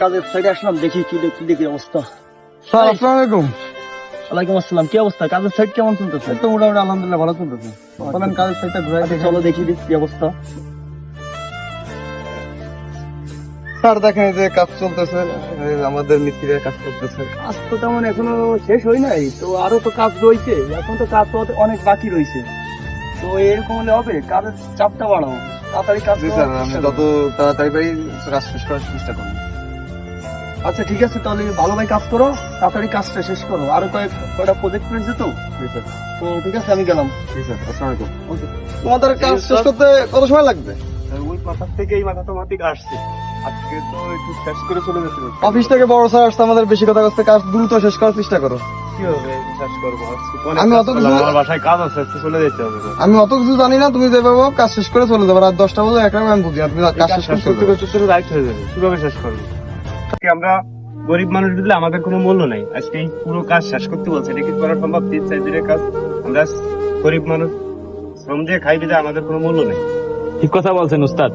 কাজের সাইডে আসলাম, দেখি কি দেখি অবস্থা। স্যার আসসালামু আলাইকুম। ওয়ালাইকুম আসসালাম। কি অবস্থা? কাজের সাইড কেমন চলতেছে? এই তো মোটামুটি আলহামদুলিল্লাহ ভালো চলতেছে। চলেন কাজের সাইডটা ঘুরাই আচ্ছা, দেখি। চলো দেখি কি অবস্থা। স্যার দেখেন এই যে কাজ চলতেছে, এই যে আমাদের মিস্ত্রির কাজ করতেছে। কাজ তো তেমন এখনো শেষ হয় নাই, তো আরো তো কাজ রয়েছে, এখন তো কাজ তো অনেক বাকি রয়েছে। তো এরকম হলে হবে, কাজের চাপটা বাড়াও, তাড়াতাড়ি কাজ জি করার স্যার, আমি চেষ্টা যত করো। তাড়াতাড়ি পারি কাজ শেষ করার চেষ্টা করবো। আচ্ছা ঠিক আছে, তাহলে ভালোভাবে কাজ করো, তাড়াতাড়ি কাজটা শেষ করো। আরো কয়টা প্রজেক্ট রয়েছে তো। জি স্যার। তো ঠিক আছে, আমি গেলাম। জি স্যার, আসসালামু আলাইকুম। তোমাদের কাজ শেষ করতে কত সময় লাগবে? ওই মাথার থেকে এই মাথা তোমার দিকে আসছে, আজকে তো একটু শেষ করে চলে যেতে হবে। অফিস থেকে বড় স্যার আসছে, আমাদের বেশি কথা বলতে, কাজ দ্রুত শেষ করার চেষ্টা করো। কি হবে শেষ করবো? আজকে তো অনেক আমি কাজ অত করলাম, কিছু- আমার বাসায় কাজ আছে, আজকে চলে যেতে হবে। আমি অত কিছু জানি না, তুমি যেভাবে হোক কাজ শেষ করে চলে যাবো। রাত 10টা বাজে একটা আমি বুঝি না, তুমি কাজ শেষ শেষ করতে করতে করতে রাইট হয়ে যাবে, কিভাবে শেষ করবো? আজকে আমরা গরিব মানুষ দিলে আমাদের কোনো মূল্য নাই, আজকে এই পুরো কাজ শেষ করতে বলছে, এটা কি করা সম্ভব? 3-4 দিনের কাজ, আমরা গরিব মানুষ শ্রম দিয়ে খাই দিলে আমাদের কোনো মূল্য নেই। ঠিক কথা বলছেন উস্তাদ।